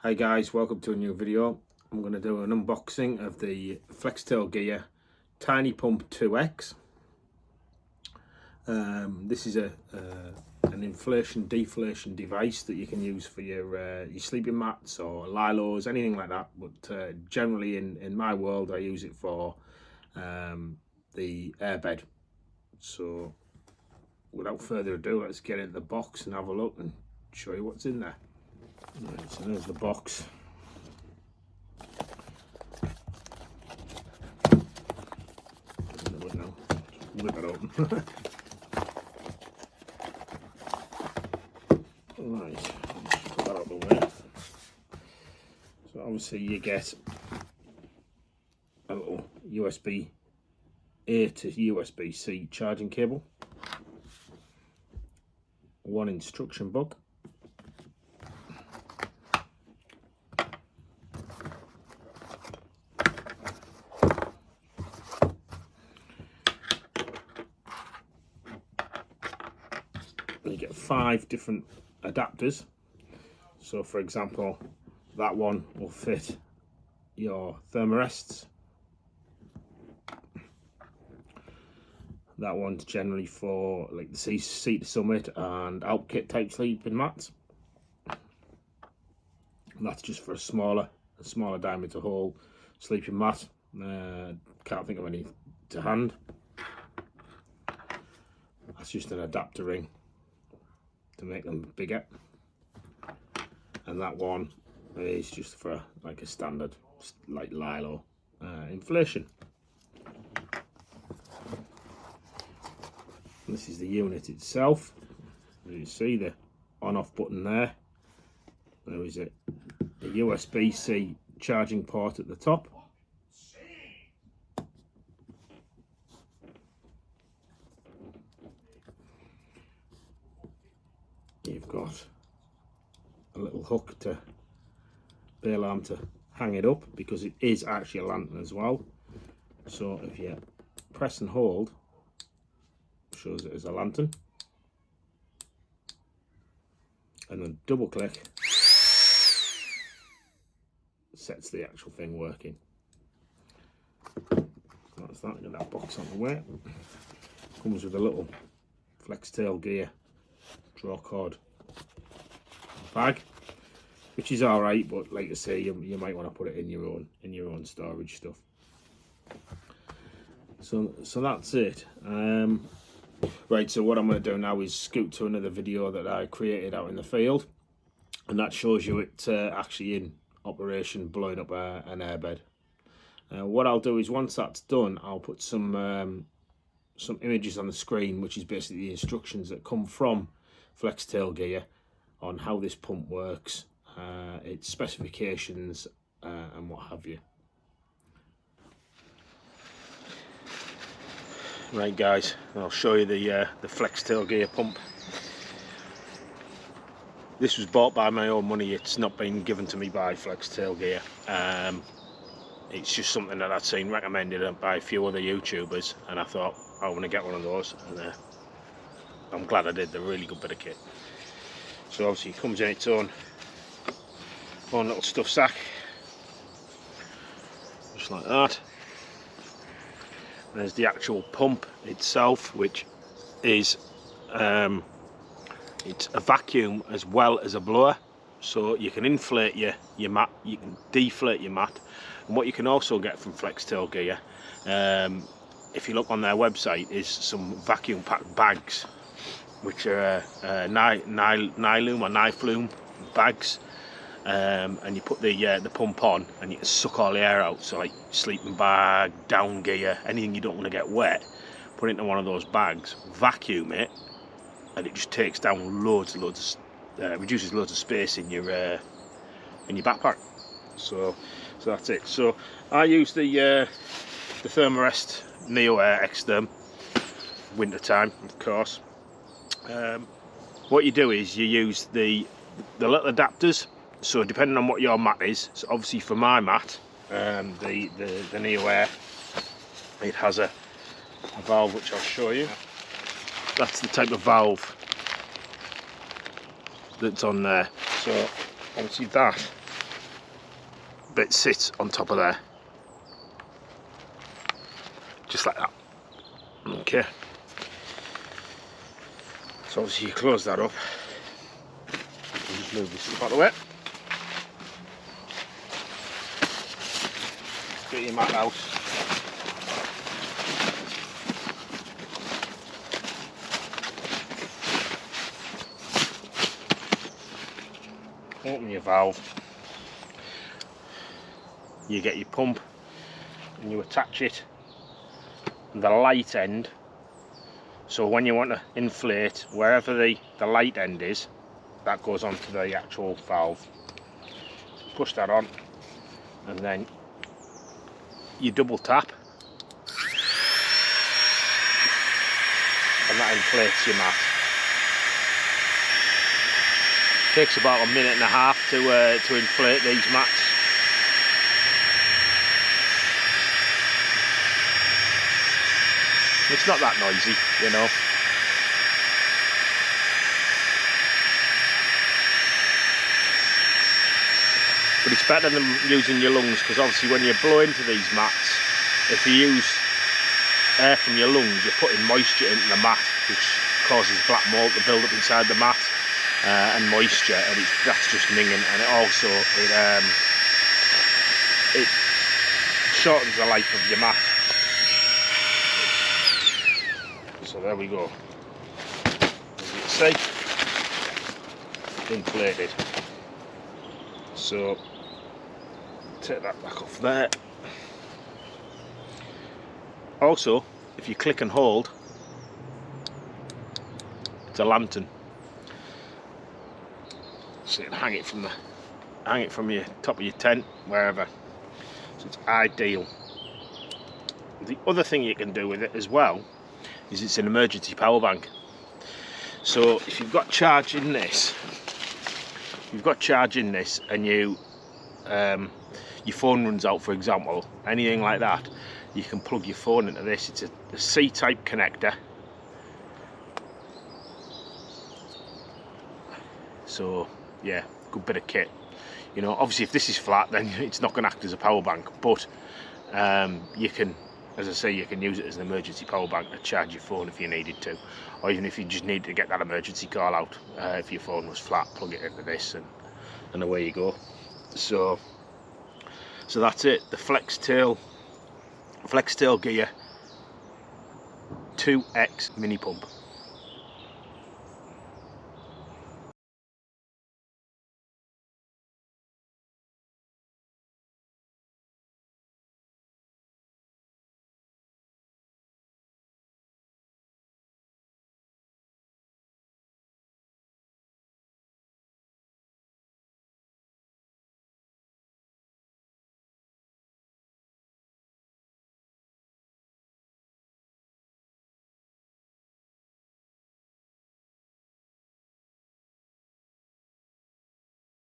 Hi guys, welcome to a new video. I'm going to do an unboxing of the Flextail Gear Tiny Pump 2X. This is an inflation-deflation device that you can use for your sleeping mats or lilos, anything like that. But generally in my world I use it for the airbed. So without further ado, let's get into the box and have a look and show you what's in there. Right, so there's the box. Whip it open. Right, let's put that out of the way. So obviously you get a little USB-A to USB-C charging cable, one instruction book, you get 5 different adapters. So for example, that one will fit your thermarests, that one's generally for like the seat to summit and out kit type sleeping mats. That's just for a smaller diameter hole sleeping mat. Can't think of any to hand. That's just an adapter ring to make them bigger, and that one is just for like a standard like lilo inflation. This is the unit itself. You see the on-off button there. There is a USB-C charging port at the top. You've got a little hook to bail arm to hang it up, because it is actually a lantern as well. So if you press and hold, shows it as a lantern, and then double click sets the actual thing working. That's that. Get that box on the way. Comes with a little Flextail Gear draw cord bag, which is all right, but like I say, you might want to put it in your own storage stuff. So that's it. Right, so what I'm going to do now is scoot to another video that I created out in the field, and that shows you it actually in operation, blowing up an airbed. What I'll do is, once that's done, I'll put some images on the screen, which is basically the instructions that come from Flextail Gear on how this pump works, its specifications, and what have you. Right guys, I'll show you the Flextail Gear pump. This was bought by my own money. It's not been given to me by Flextail Gear. It's just something that I'd seen recommended by a few other YouTubers, and I thought I want to get one of those, and I'm glad I did. They're a really good bit of kit. So obviously it comes in its own little stuff sack, just like that. There's the actual pump itself, which is it's a vacuum as well as a blower. So you can inflate your mat, you can deflate your mat, and what you can also get from Flextail Gear, if you look on their website, is some vacuum packed bags, which are Nylum or Niflume bags, and you put the pump on and you can suck all the air out. So like sleeping bag, down gear, anything you don't want to get wet, put it into one of those bags, vacuum it, and it just takes down loads, reduces loads of space in your backpack. So that's it. So I use the Thermarest Neo Air Extherm, winter time of course. What you do is you use the little adapters. So depending on what your mat is, so obviously for my mat, the Neo Air, it has a valve which I'll show you. That's the type of valve that's on there. So obviously that bit sits on top of there, just like that. Okay, so obviously you close that up. I'll just move this stuff out of the way. Get your mat out. Open your valve. You get your pump and you attach it to the light end. So when you want to inflate, wherever the light end is, that goes onto the actual valve. So push that on, and then you double tap, and that inflates your mat. Takes about 1.5 minutes to inflate these mats. It's not that noisy, you know. But it's better than using your lungs, because obviously when you blow into these mats, if you use air from your lungs, you're putting moisture into the mat, which causes black mold to build up inside the mat, and moisture, and that's just minging. And it also it shortens the life of your mat. So there we go. As you can see, inflated. So take that back off there. Also, if you click and hold, it's a lantern. So you can hang it from your top of your tent, wherever. So it's ideal. The other thing you can do with it as well is it's an emergency power bank. So if you've got charge in this, and your phone runs out, for example, anything like that, you can plug your phone into this. It's a C-type connector. So yeah, good bit of kit. You know, obviously if this is flat, then it's not going to act as a power bank, but you can, as I say, you can use it as an emergency power bank to charge your phone if you needed to, or even if you just need to get that emergency call out. If your phone was flat, plug it into this, and away you go. So that's it. The Flextail Gear 2X mini pump.